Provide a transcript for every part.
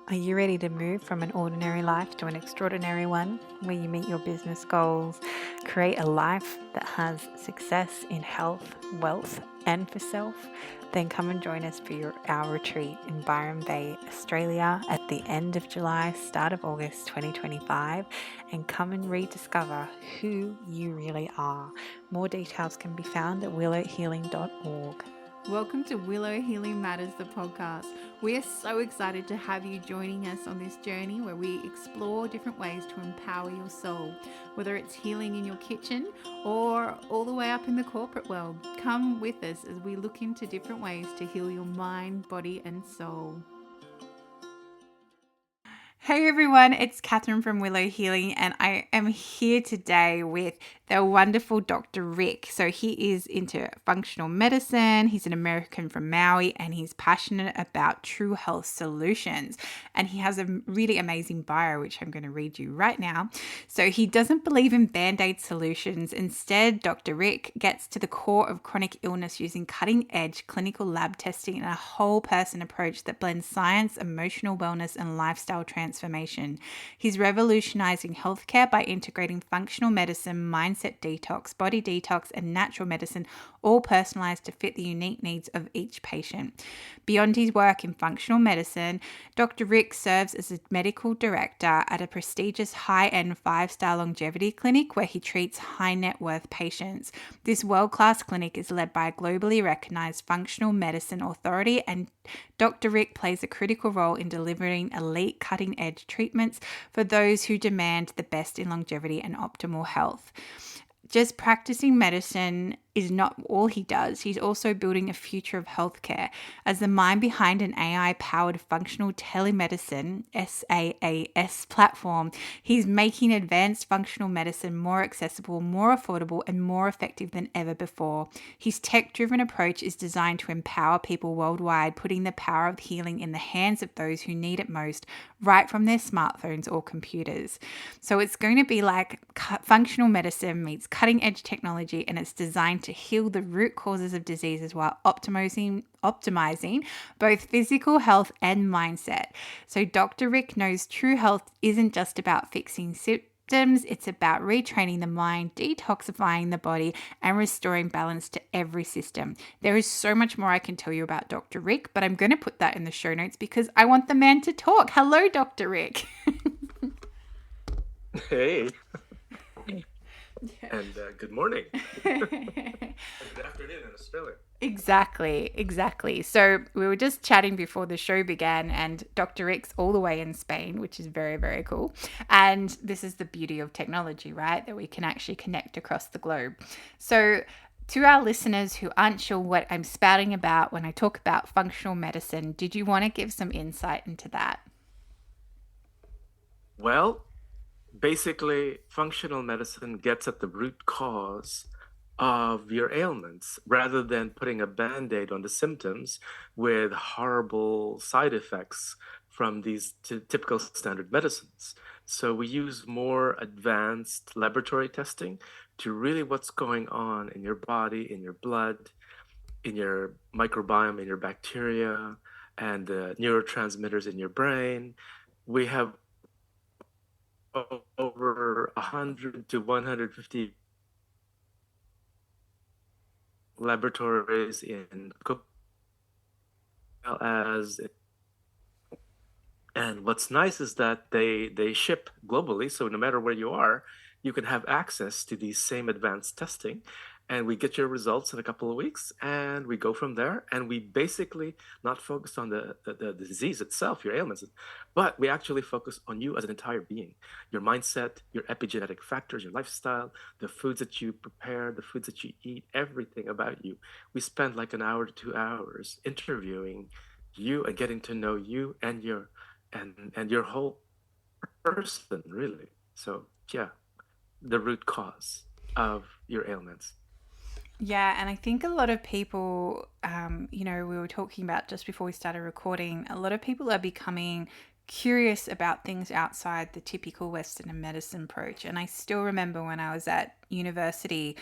Are you ready to move from an ordinary life to an extraordinary one where you meet your business goals, create a life that has success in health, wealth, and for self? Then come and join us for our retreat in Byron Bay, Australia at the end of July, start of August 2025, and come and rediscover who you really are. More details can be found at willowhealing.org. Welcome to Willow Healing Matters, the podcast. We are so excited to have you joining us on this journey where we explore different ways to empower your soul, whether it's healing in your kitchen or all the way up in the corporate world. Come with us as we look into different ways to heal your mind, body, and soul. Hey everyone, it's Catherine from Willow Healing, and I am here today with the wonderful Dr. Ric. So he is into functional medicine, he's an American from Maui, and he's passionate about true health solutions. And he has a really amazing bio, which I'm going to read you right now. So he doesn't believe in band-aid solutions. Instead, Dr. Ric gets to the core of chronic illness using cutting-edge clinical lab testing and a whole person approach that blends science, emotional wellness, and lifestyle transformation. He's revolutionizing healthcare by integrating functional medicine, mindset detox, body detox, and natural medicine, all personalized to fit the unique needs of each patient. Beyond his work in functional medicine, Dr. Ric serves as a medical director at a prestigious high-end 5-star longevity clinic where he treats high net worth patients. This world-class clinic is led by a globally recognized functional medicine authority, and Dr. Ric plays a critical role in delivering elite cutting-edge treatments for those who demand the best in longevity and optimal health. Just practicing medicine is not all he does. He's also building a future of healthcare. As the mind behind an AI-powered functional telemedicine, SaaS platform, he's making advanced functional medicine more accessible, more affordable, and more effective than ever before. His tech-driven approach is designed to empower people worldwide, putting the power of healing in the hands of those who need it most, right from their smartphones or computers. So it's going to be like functional medicine meets cutting-edge technology, and it's designed to heal the root causes of diseases while optimizing both physical health and mindset. So Dr. Ric knows true health isn't just about fixing symptoms, it's about retraining the mind, detoxifying the body, and restoring balance to every system. There is so much more I can tell you about Dr. Ric, but I'm going to put that in the show notes because I want the man to talk. Hello, Dr. Ric. Hey, and good morning. And good afternoon in Australia. Exactly. So we were just chatting before the show began, and Dr. Ric's all the way in Spain, which is very, very cool. And this is the beauty of technology, right? That we can actually connect across the globe. So to our listeners who aren't sure what I'm spouting about when I talk about functional medicine, did you want to give some insight into that? Well, basically, functional medicine gets at the root cause of your ailments rather than putting a band-aid on the symptoms with horrible side effects from these typical standard medicines. So we use more advanced laboratory testing to really what's going on in your body, in your blood, in your microbiome, in your bacteria, and the neurotransmitters in your brain. We have over 100 to 150 laboratories in as and what's nice is that they ship globally, so no matter where you are, you can have access to these same advanced testing, and we get your results in a couple of weeks, and we go from there, and we basically not focus on the disease itself, your ailments, but we actually focus on you as an entire being, your mindset, your epigenetic factors, your lifestyle, the foods that you prepare, the foods that you eat, everything about you. We spend like an hour to 2 hours interviewing you and getting to know you and your whole person, really. So yeah, the root cause of your ailments. Yeah, and I think a lot of people, we were talking about just before we started recording, a lot of people are becoming curious about things outside the typical Western medicine approach. And I still remember when I was at university,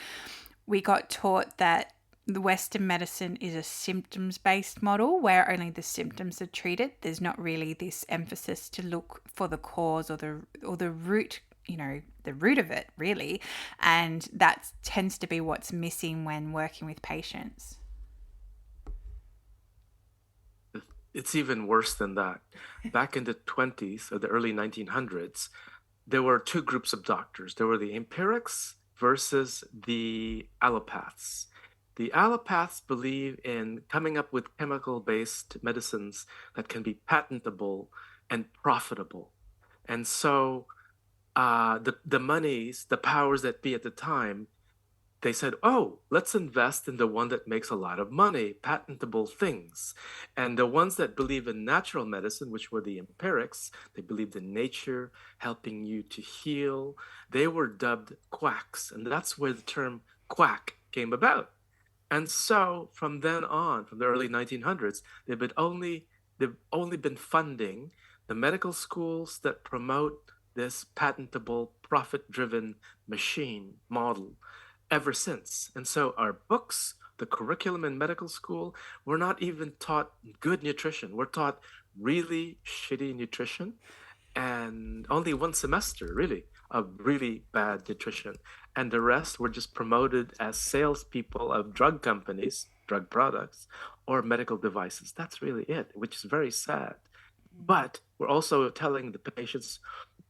we got taught that the Western medicine is a symptoms based model where only the symptoms are treated. There's not really this emphasis to look for the cause or the root, the root of it really. And that tends to be what's missing when working with patients. It's even worse than that. Back in the 20s or the early 1900s, there were two groups of doctors. There were the empirics versus the allopaths. The allopaths believe in coming up with chemical-based medicines that can be patentable and profitable. And so the monies, the powers that be at the time, they said, oh, let's invest in the one that makes a lot of money, patentable things. And the ones that believe in natural medicine, which were the empirics, they believed in nature, helping you to heal, they were dubbed quacks. And that's where the term quack came about. And so from then on, from the early 1900s, they've only been funding the medical schools that promote this patentable, profit-driven machine model ever since. And so our books, the curriculum in medical school, we're not even taught good nutrition. We're taught really shitty nutrition and only one semester, really, of really bad nutrition. And the rest were just promoted as salespeople of drug companies, drug products, or medical devices. That's really it, which is very sad. But we're also telling the patients,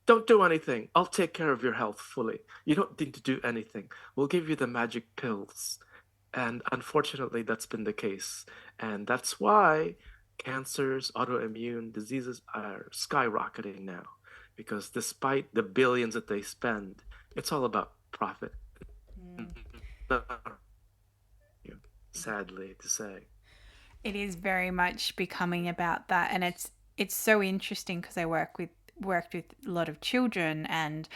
don't do anything. I'll take care of your health fully. You don't need to do anything. We'll give you the magic pills. And unfortunately, that's been the case. And that's why cancers, autoimmune diseases are skyrocketing now. Because despite the billions that they spend, it's all about profit. Sadly to say. It is very much becoming about that, and it's so interesting because I worked with a lot of children, and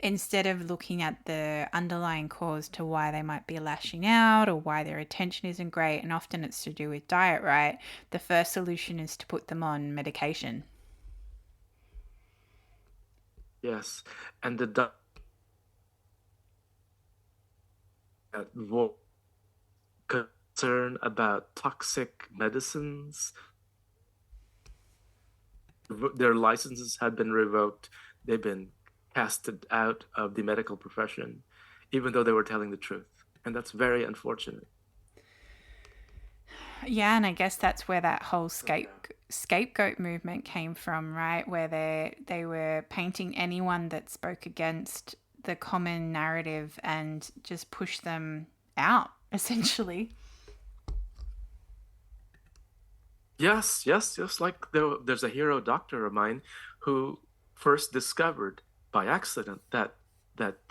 instead of looking at the underlying cause to why they might be lashing out or why their attention isn't great, and often it's to do with diet, right? The first solution is to put them on medication. Yes. And the concern about toxic medicines, their licenses have been revoked. They've been casted out of the medical profession, even though they were telling the truth. And that's very unfortunate. Yeah, and I guess that's where that whole scapegoat movement came from, right? Where they were painting anyone that spoke against the common narrative and just push them out, essentially. Yes, yes, yes. Like there's a hero doctor of mine who first discovered by accident that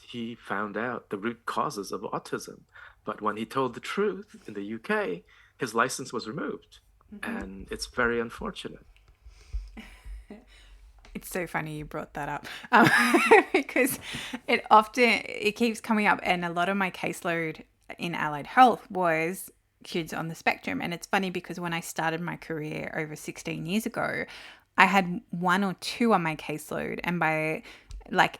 he found out the root causes of autism. But when he told the truth in the UK, his license was removed. And it's very unfortunate. It's so funny you brought that up because it keeps coming up, and a lot of my caseload in allied health was kids on the spectrum. And it's funny because when I started my career over 16 years ago, I had one or two on my caseload, and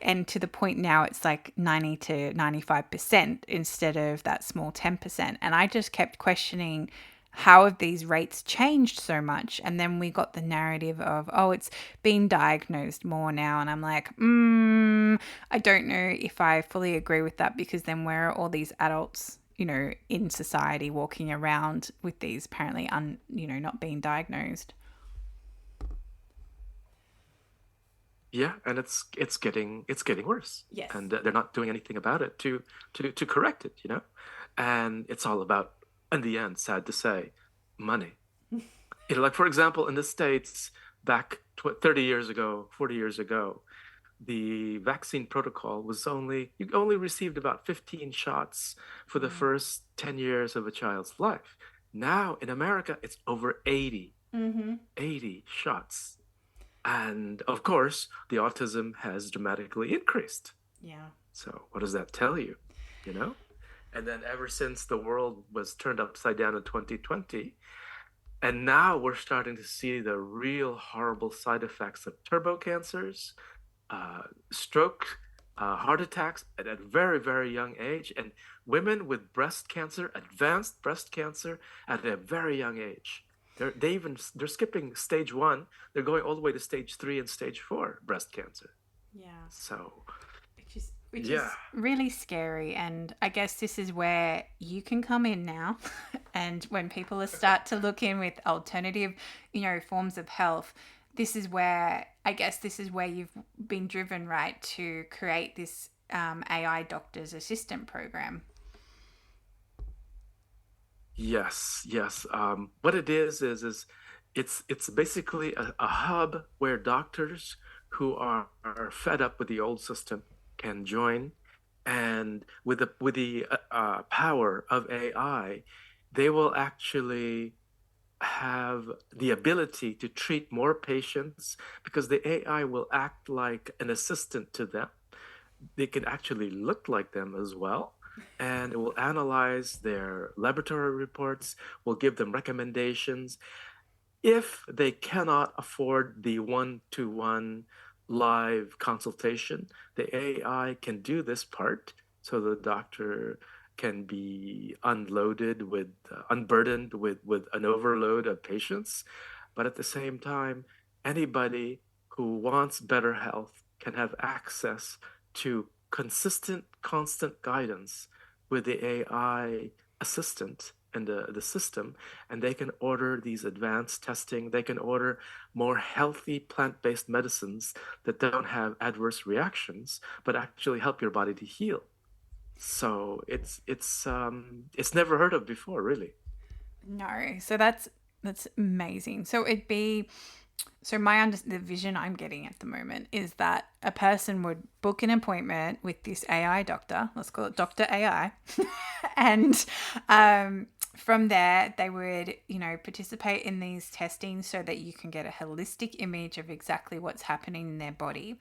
and to the point now it's like 90 to 95% instead of that small 10%. And I just kept questioning, how have these rates changed so much? And then we got the narrative of, oh, it's been diagnosed more now. And I'm like, I don't know if I fully agree with that, because then where are all these adults, in society walking around with these apparently not being diagnosed? Yeah, and it's getting worse. Yes. And they're not doing anything about it to correct it, you know? And it's all about, in the end, sad to say, money. Like for example, in the States, back 30 years ago, 40 years ago, the vaccine protocol was you only received about 15 shots for the first 10 years of a child's life. Now in America, it's over 80, 80 shots. And of course, the autism has dramatically increased. Yeah. So what does that tell you? You know? And then ever since the world was turned upside down in 2020, and now we're starting to see the real horrible side effects of turbo cancers, stroke, heart attacks at a very, very young age, and women with breast cancer, advanced breast cancer at a very young age. They're skipping stage one. They're going all the way to stage three and stage four breast cancer. Yeah. So Which yeah, is really scary, and I guess this is where you can come in now. And when people start to look in with alternative, forms of health, this is where I guess this is where you've been driven, right, to create this AI doctor's assistant program. yes, yes. What it is it's basically a hub where doctors who are fed up with the old system can join, and with the power of AI, they will actually have the ability to treat more patients because the AI will act like an assistant to them. They can actually look like them as well. And it will analyze their laboratory reports, will give them recommendations. If they cannot afford the one-to-one live consultation, the AI can do this part so the doctor can be unburdened with an overload of patients. But at the same time, anybody who wants better health can have access to consistent, constant guidance with the AI assistant and the system, and they can order these advanced testing. They can order more healthy plant-based medicines that don't have adverse reactions, but actually help your body to heal. So it's never heard of before, really. No, so that's amazing. So it'd be so the vision I'm getting at the moment is that a person would book an appointment with this AI doctor. Let's call it Doctor AI, and from there they would participate in these testings so that you can get a holistic image of exactly what's happening in their body.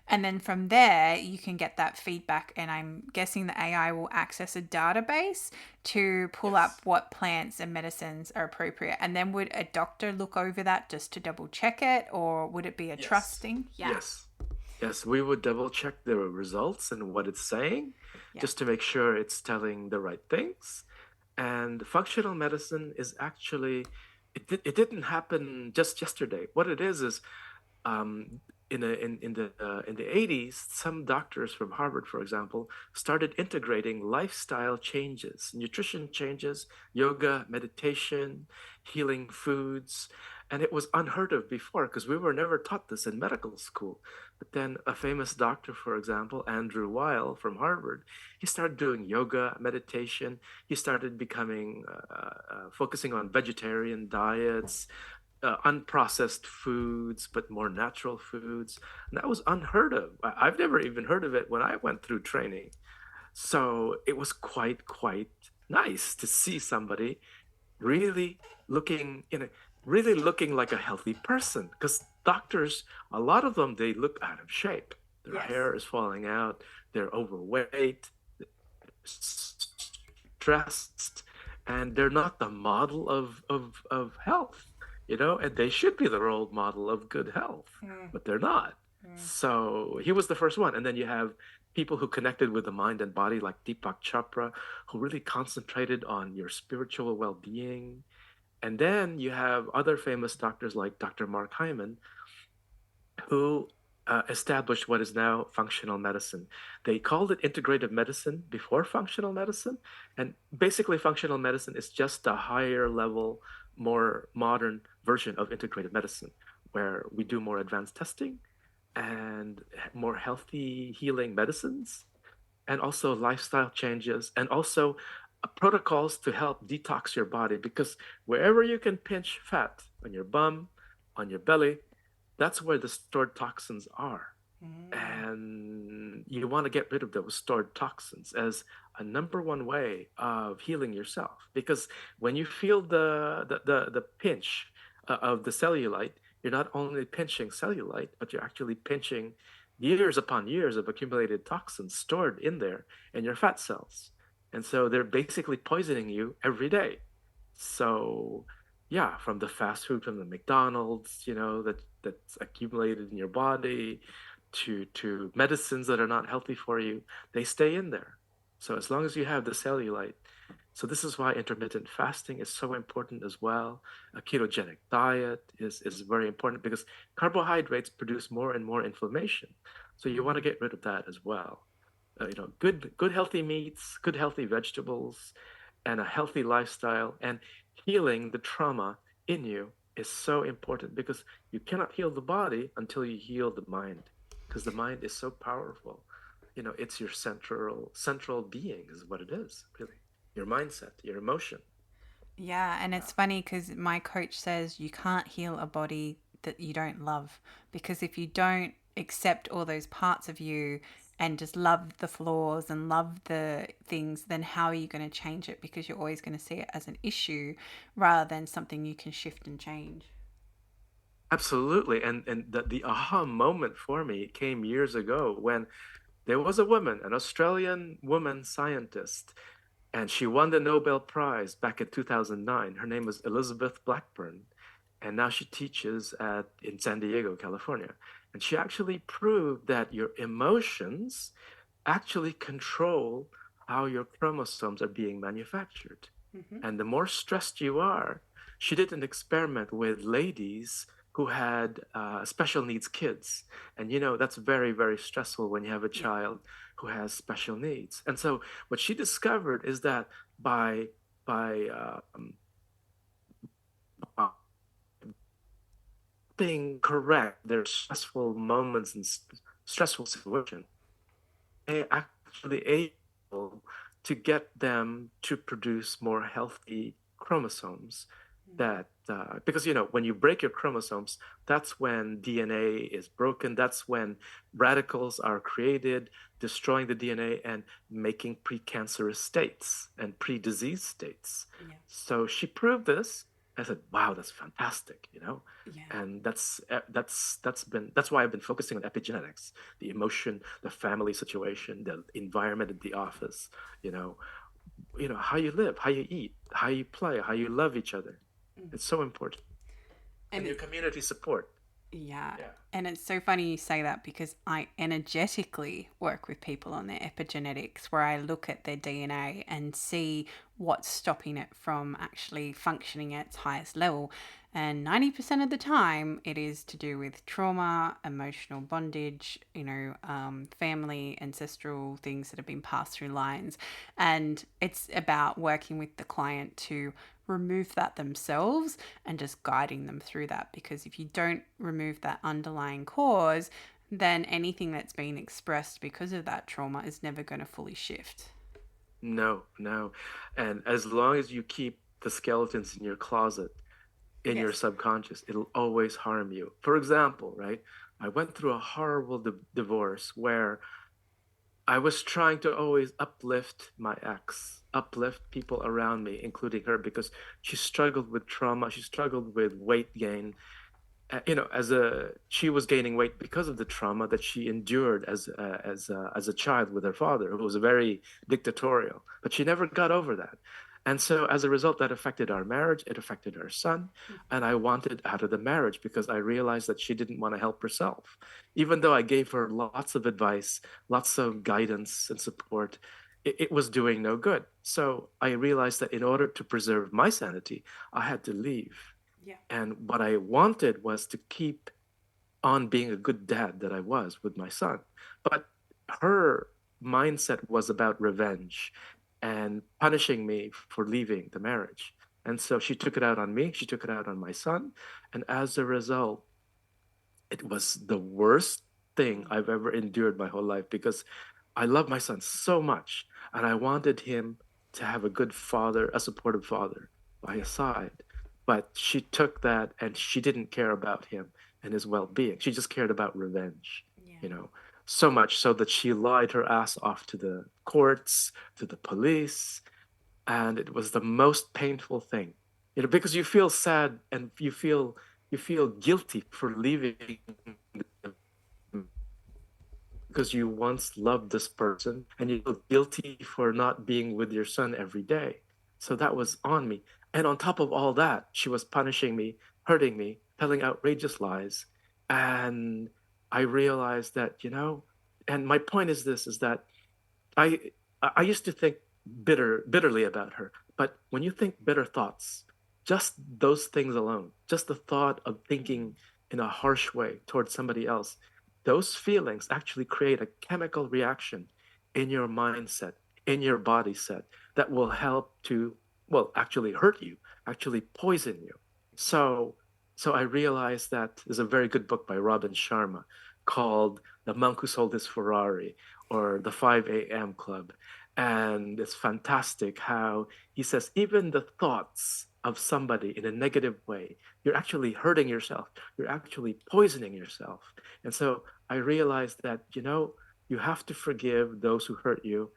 And then from there, you can get that feedback. And I'm guessing the AI will access a database to pull up Yes. what plants and medicines are appropriate. And then would a doctor look over that just to double check it? Or would it be a Yes. trusting? Yeah. Yes. Yes, we would double check the results and what it's saying Yeah. just to make sure it's telling the right things. And functional medicine is actually, it didn't happen just yesterday. What it is um, in the 80s, some doctors from Harvard, for example, started integrating lifestyle changes, nutrition changes, yoga, meditation, healing foods, and it was unheard of before because we were never taught this in medical school. But then a famous doctor, for example, Andrew Weil from Harvard, he started doing yoga, meditation. He started becoming focusing on vegetarian diets, unprocessed foods, but more natural foods. And that was unheard of. I've never even heard of it when I went through training. So it was quite nice to see somebody really looking in a really looking like a healthy person. Because doctors, a lot of them, they look out of shape. Their Yes. hair is falling out, they're overweight, stressed, and they're not the model of health, and they should be the role model of good health, but they're not. So he was the first one. And then you have people who connected with the mind and body, like Deepak Chopra, who really concentrated on your spiritual well-being. And then you have other famous doctors like Dr. Mark Hyman, who established what is now functional medicine. They called it integrative medicine before functional medicine. And basically, functional medicine is just a higher level, more modern version of integrative medicine, where we do more advanced testing and more healthy healing medicines, and also lifestyle changes, and also protocols to help detox your body. Because wherever you can pinch fat on your bum, on your belly, that's where the stored toxins are. And you want to get rid of those stored toxins as a number one way of healing yourself. Because when you feel the pinch of the cellulite, you're not only pinching cellulite, but you're actually pinching years upon years of accumulated toxins stored in there in your fat cells. And so they're basically poisoning you every day. So yeah, from the fast food, from the McDonald's, that's accumulated in your body, to medicines that are not healthy for you, they stay in there. So as long as you have the cellulite, so this is why intermittent fasting is so important as well. A ketogenic diet is very important because carbohydrates produce more and more inflammation. So you want to get rid of that as well. Good healthy meats, good healthy vegetables, and a healthy lifestyle, and healing the trauma in you is so important because you cannot heal the body until you heal the mind, because the mind is so powerful. It's your central being is what it is, really. Your mindset, your emotion. Yeah, and Yeah. it's funny because my coach says you can't heal a body that you don't love. Because if you don't accept all those parts of you and just love the flaws and love the things, then how are you going to change it? Because you're always going to see it as an issue rather than something you can shift and change. Absolutely. And the aha moment for me came years ago when there was a woman, an Australian woman scientist, and she won the Nobel Prize back in 2009. Her name was Elizabeth Blackburn, and now she teaches in San Diego, California. And she actually proved that your emotions actually control how your chromosomes are being manufactured. And the more stressed you are, she did an experiment with ladies who had special needs kids. And that's very, very stressful when you have a Yeah. child who has special needs. And so what she discovered is that by being correct their stressful moments and stressful situations, they actually able to get them to produce more healthy chromosomes. That because when you break your chromosomes, that's when DNA is broken. That's when radicals are created, destroying the DNA and making precancerous states and pre-disease states. Yeah. So she proved this. I said, "Wow, that's fantastic." Yeah. And that's why I've been focusing on epigenetics, the emotion, the family situation, the environment at the office, you know, how you live, how you eat, how you play, how you love each other. It's so important. And And your it, community support. Yeah. Yeah. And it's so funny you say that because I energetically work with people on their epigenetics where I look at their DNA and see what's stopping it from actually functioning at its highest level. And 90% of the time, it is to do with trauma, emotional bondage, family, ancestral things that have been passed through lines. And it's about working with the client to remove that themselves and just guiding them through that. Because if you don't remove that underlying cause, then anything that's been expressed because of that trauma is never going to fully shift. No, no. And as long as you keep the skeletons in your closet, in your Yes. subconscious, it'll always harm you. For example, right? I went through a horrible divorce where I was trying to always uplift my ex, uplift people around me, including her, because she struggled with trauma. She struggled with weight gain. She was gaining weight because of the trauma that she endured as a child with her father, who was very dictatorial. But she never got over that. And so as a result, that affected our marriage. It affected our son. And I wanted out of the marriage because I realized that she didn't want to help herself. Even though I gave her lots of advice, lots of guidance and support, it was doing no good. So I realized that in order to preserve my sanity, I had to leave. Yeah. And what I wanted was to keep on being a good dad that I was with my son. But her mindset was about revenge and punishing me for leaving the marriage. And so she took it out on me, she took it out on my son. And as a result, it was the worst thing I've ever endured my whole life because I love my son so much and I wanted him to have a good father, a supportive father by Yeah. his side. But she took that and she didn't care about him and his well-being. She just cared about revenge, Yeah. you know, so much so that she lied her ass off to the courts, to the police, and it was the most painful thing. Because you feel sad and you feel guilty for leaving because you once loved this person and you feel guilty for not being with your son every day. So that was on me. And on top of all that, she was punishing me, hurting me, telling outrageous lies. And I realized that, and my point is this, is that I I used to think bitterly about her, but when you think bitter thoughts, just those things alone, just the thought of thinking in a harsh way towards somebody else, those feelings actually create a chemical reaction in your mindset, in your body set that will help to, well, actually hurt you, actually poison you. So so I realized that there's a very good book by Robin Sharma called The Monk Who Sold His Ferrari or the 5 a.m. Club. And it's fantastic how he says, even the thoughts of somebody in a negative way, you're actually hurting yourself. You're actually poisoning yourself. And so I realized that, you have to forgive those who hurt you.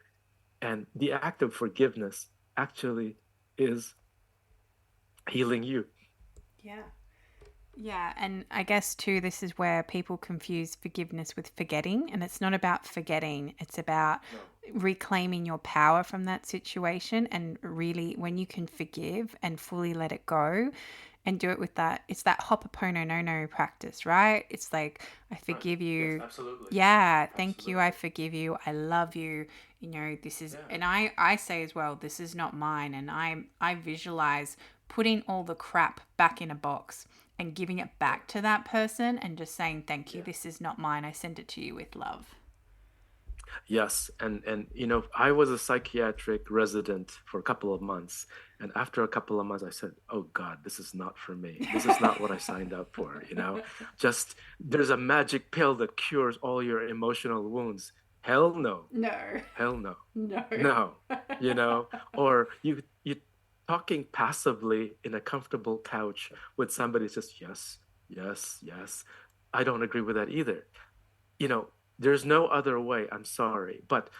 And the act of forgiveness actually is healing you. Yeah. Yeah, and I guess too, this is where people confuse forgiveness with forgetting, and it's not about forgetting, it's about No. reclaiming your power from that situation. And really, when you can forgive and fully let it go and do it with that, it's that hopopono no no practice, right? It's like, I Right. forgive Yes, you. absolutely. Yeah, thank you. I Absolutely. forgive you. I love you. This is, Yeah. and I say as well, this is not mine. And I visualize putting all the crap back in a box and giving it Yeah. back to that person and just saying, thank you. Yeah. This is not mine. I send it to you with love. Yes, and I was a psychiatric resident for a couple of months, and after a couple of months, I said, "Oh God, this is not for me. This is not what I signed up for." Just there's a magic pill that cures all your emotional wounds. Hell no, No, hell no, no. no. Or you talking passively in a comfortable couch with somebody says yes, yes, yes. I don't agree with that either. you know, there's no other way. I'm sorry. But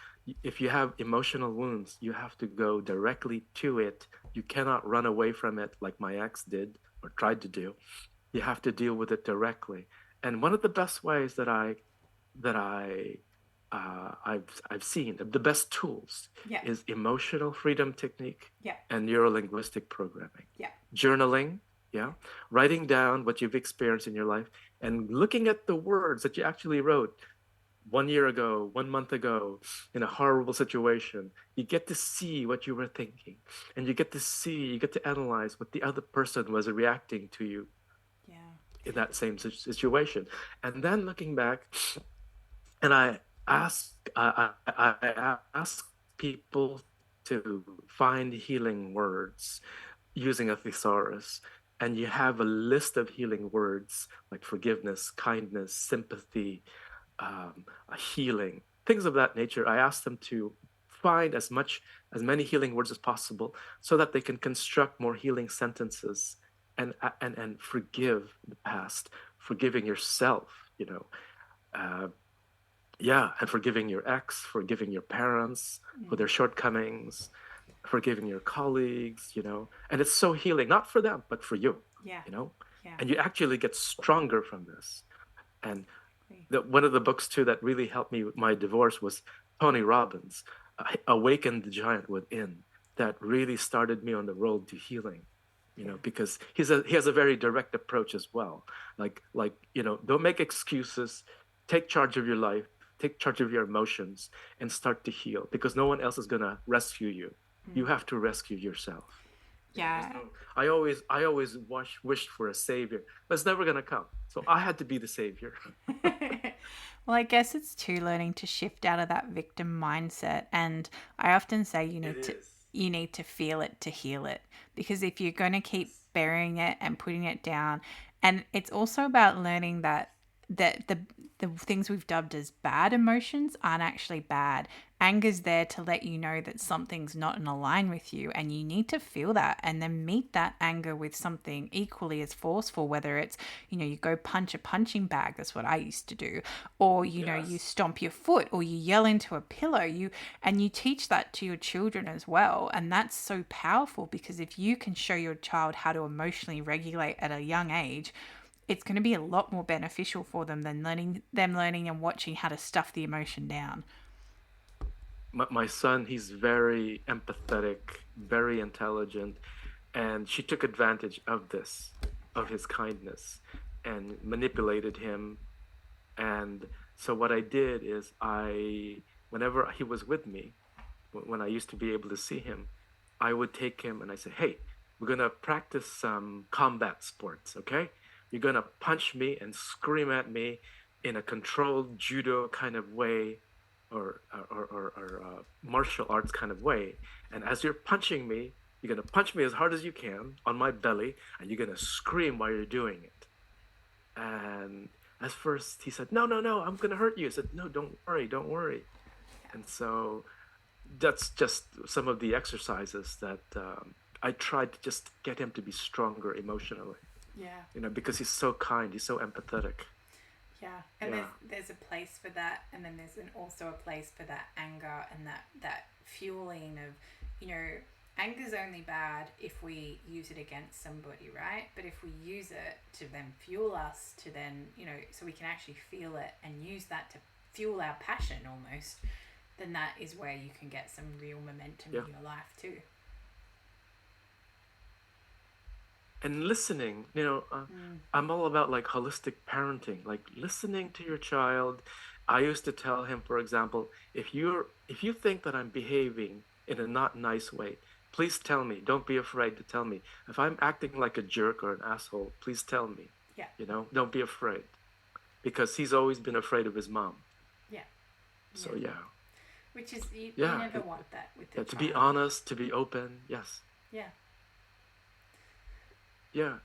if you have emotional wounds, you have to go directly to it. You cannot run away from it like my ex did or tried to do. You have to deal with it directly. And one of the best ways that I've seen the best tools Yeah, is emotional freedom technique yeah, and neuro-linguistic programming. yeah, Journaling, yeah, writing down what you've experienced in your life and looking at the words that you actually wrote 1 year ago, 1 month ago, in a horrible situation. You get to see what you were thinking, and you get to analyze what the other person was reacting to you yeah, in that same situation. And then looking back, and I ask people to find healing words using a thesaurus, and you have a list of healing words like forgiveness, kindness, sympathy, a healing, things of that nature. I ask them to find as many healing words as possible so that they can construct more healing sentences and forgive the past, forgiving yourself, uh, yeah, and forgiving your ex, forgiving your parents for their shortcomings, forgiving your colleagues, and it's so healing, not for them, but for you, yeah, you know, yeah. and you actually get stronger from this. And Agree. one of the books too that really helped me with my divorce was Tony Robbins, Awaken the Giant Within, that really started me on the road to healing. Yeah, Because he has a very direct approach as well. Don't make excuses, take charge of your life, take charge of your emotions, and start to heal. Because no one else is gonna rescue you. You have to rescue yourself. There's yeah. no. I always wished for a savior, but it's never gonna come. So I had to be the savior. Well, I guess it's too learning to shift out of that victim mindset. And I often say It is. you need to feel it to heal it. Because if you're going to keep Yes. burying it and putting it down, and it's also about learning that the things we've dubbed as bad emotions aren't actually bad. Anger's there to let you know that something's not in line with you, and you need to feel that and then meet that anger with something equally as forceful, whether it's, you go punch a punching bag, that's what I used to do, or, you Yes. stomp your foot or you yell into a pillow, and you teach that to your children as well. And that's so powerful because if you can show your child how to emotionally regulate at a young age, it's going to be a lot more beneficial for them than learning and watching how to stuff the emotion down. My son, he's very empathetic, very intelligent, and she took advantage of this, Yeah. of his kindness, and manipulated him. And so what I did is whenever he was with me, when I used to be able to see him, I would take him and I say, "Hey, we're gonna practice some combat sports, okay? You're gonna punch me and scream at me in a controlled judo kind of way, or martial arts kind of way. And as you're punching me, you're gonna punch me as hard as you can on my belly, and you're gonna scream while you're doing it." And at first he said, "No, no, no, I'm gonna hurt you." I said, "No, don't worry, don't worry." And so that's just some of the exercises that I tried to just get him to be stronger emotionally, Yeah. because he's so kind, he's so empathetic. Yeah, and Yeah, there's a place for that, and then also a place for that anger and that fueling of, anger's only bad if we use it against somebody, right? But if we use it to then fuel us, to then so we can actually feel it and use that to fuel our passion almost, then that is where you can get some real momentum yeah. in your life too. And listening, I'm all about like holistic parenting, like listening to your child. I used to tell him, for example, if you think that I'm behaving in a not nice way, please tell me. Don't be afraid to tell me. If I'm acting like a jerk or an asshole, please tell me. Yeah. Don't be afraid, because he's always been afraid of his mom. Yeah. So Yeah. yeah, Which is you yeah, never want that with the yeah. To be child. honest, to be open, yes, Yeah. yeah.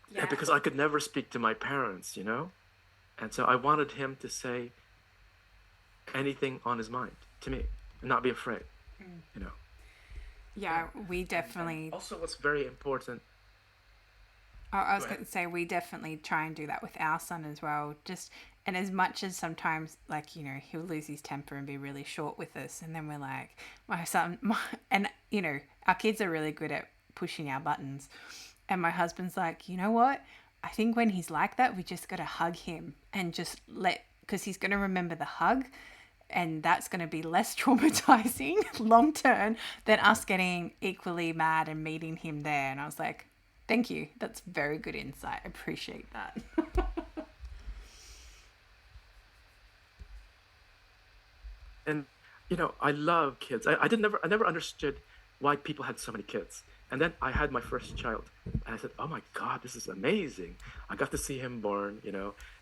Yeah, Yeah. because I could never speak to my parents. And so I wanted him to say anything on his mind to me and not be afraid, you know. Yeah, we And definitely. also, what's very important. I Go was ahead. going to say we definitely try and do that with our son as well. Just and as much as sometimes, like he'll lose his temper and be really short with us, and then we're like, my son, and our kids are really good at pushing our buttons, and my husband's like, you know what? I think when he's like that, we just got to hug him and just because he's going to remember the hug, and that's going to be less traumatizing long term than us getting equally mad and meeting him there. And I was like, thank you. That's very good insight. Appreciate that. And I love kids. I never understood why people had so many kids. And then I had my first child, and I said, "Oh my God, this is amazing!" I got to see him born,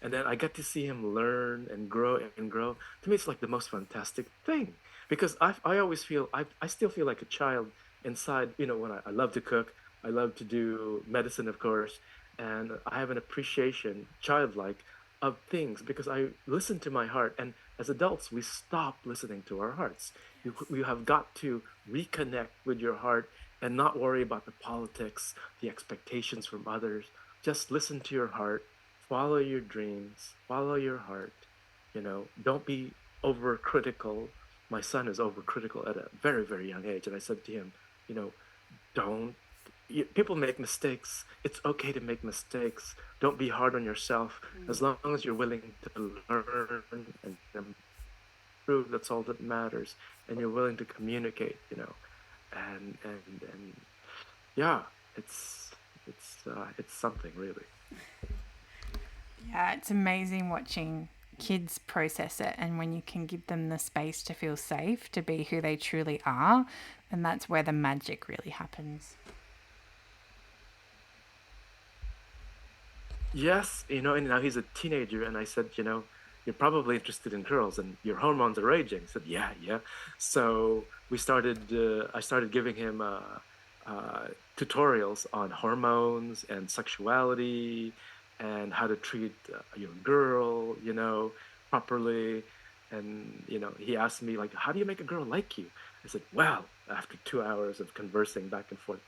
and then I got to see him learn and grow and grow. To me, it's like the most fantastic thing, because I always feel I still feel like a child inside. When I love to cook, I love to do medicine, of course, and I have an appreciation, childlike, of things because I listen to my heart. And as adults, we stop listening to our hearts. You have got to reconnect with your heart and not worry about the politics, the expectations from others. Just listen to your heart, follow your dreams, follow your heart. Don't be overcritical. My son is overcritical at a very, very young age. And I said to him, you know, don't people make mistakes. It's okay to make mistakes. Don't be hard on yourself. As long as you're willing to learn and improve, that's all that matters. And you're willing to communicate. And yeah, it's something really. Yeah, it's amazing watching kids process it, and when you can give them the space to feel safe to be who they truly are, and that's where the magic really happens. Yes, and now he's a teenager, and I said, you're probably interested in girls, and your hormones are raging. He said, yeah, yeah. So I started giving him uh, tutorials on hormones and sexuality and how to treat your girl, properly. And he asked me like, how do you make a girl like you? I said, well, after 2 hours of conversing back and forth,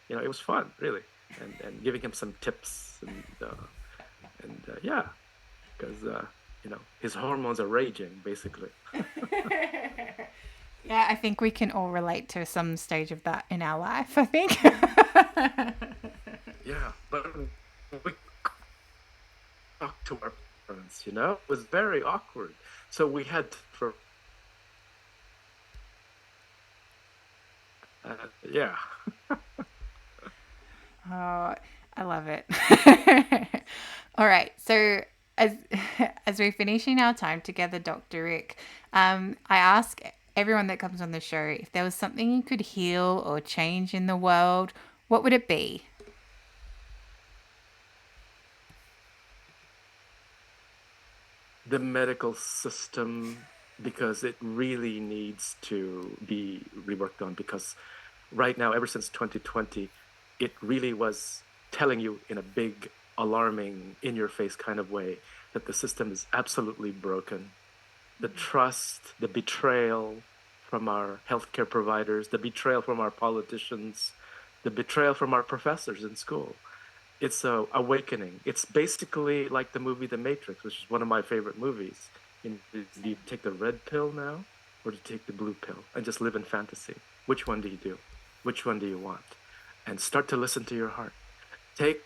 it was fun, really, and giving him some tips and yeah, because his hormones are raging basically. Yeah, I think we can all relate to some stage of that in our life, I think. Yeah, but we talked to our parents. It was very awkward, so we had to, yeah. Oh, I love it. All right. So as as we're finishing our time together, Dr. Rick, I ask everyone that comes on the show if there was something you could heal or change in the world, what would it be? The medical system, because it really needs to be reworked on, because right now, ever since 2020, it really was telling you in a big, alarming, in your face kind of way that the system is absolutely broken. The trust, the betrayal from our healthcare providers, the betrayal from our politicians, the betrayal from our professors in school. It's a awakening. It's basically like the movie The Matrix, which is one of my favorite movies. Do you take the red pill now, or do you take the blue pill and just live in fantasy? Which one do you do? Which one do you want? And start to listen to your heart. Take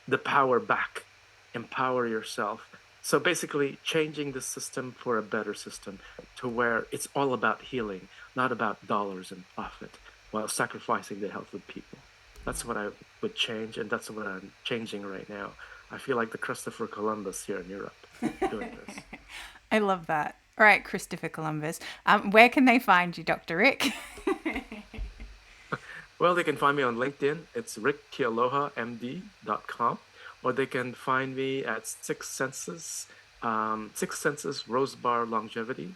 the power back. Empower yourself. So basically, changing the system for a better system to where it's all about healing, not about dollars and profit, while sacrificing the health of people. That's what I would change, and that's what I'm changing right now. I feel like the Christopher Columbus here in Europe doing this. I love that. All right, Christopher Columbus. Where can they find you, Dr. Rick? Well, they can find me on LinkedIn. It's rickealohamd.com, or they can find me at Six Senses Rose Bar Longevity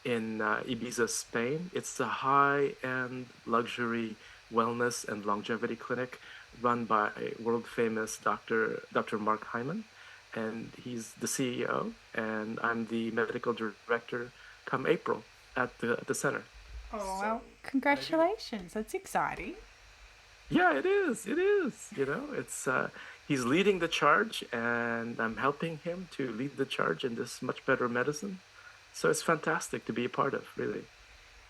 in Ibiza, Spain. It's a high-end luxury wellness and longevity clinic run by world famous Dr. Mark Hyman, and he's the CEO, and I'm the medical director come April at the center. Oh, So well, congratulations. That's exciting. yeah, it is. It is. It's he's leading the charge, and I'm helping him to lead the charge in this much better medicine. So it's fantastic to be a part of, really.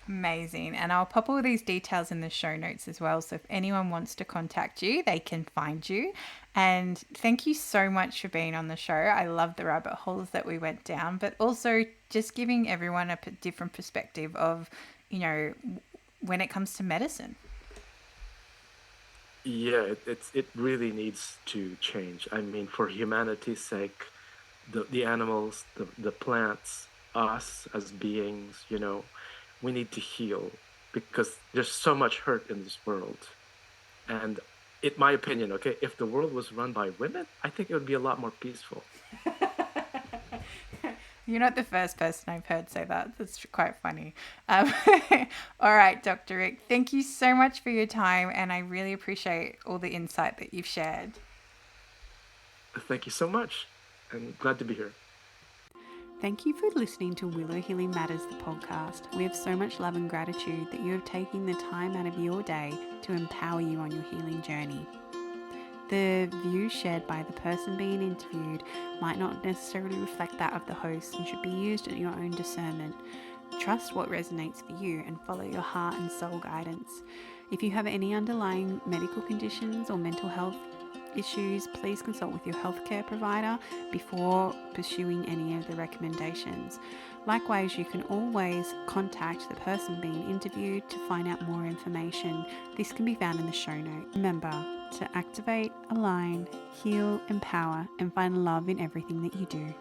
Amazing. And I'll pop all these details in the show notes as well. So if anyone wants to contact you, they can find you. And thank you so much for being on the show. I love the rabbit holes that we went down, but also just giving everyone a different perspective of, when it comes to medicine. Yeah, it really needs to change. I mean, for humanity's sake, the animals, the plants, us as beings, we need to heal because there's so much hurt in this world. And in my opinion, okay, if the world was run by women, I think it would be a lot more peaceful. You're not the first person I've heard say that. That's quite funny. Um, all right, Dr. Rick, thank you so much for your time, and I really appreciate all the insight that you've shared. Thank you so much. I'm glad to be here. Thank you for listening to Willow Healing Matters, the podcast. We have so much love and gratitude that you have taken the time out of your day to empower you on your healing journey. The views shared by the person being interviewed might not necessarily reflect that of the host and should be used at your own discernment. Trust what resonates for you and follow your heart and soul guidance. If you have any underlying medical conditions or mental health issues, please consult with your healthcare provider before pursuing any of the recommendations. Likewise, you can always contact the person being interviewed to find out more information. This can be found in the show note. Remember to activate, align, heal, empower, and find love in everything that you do.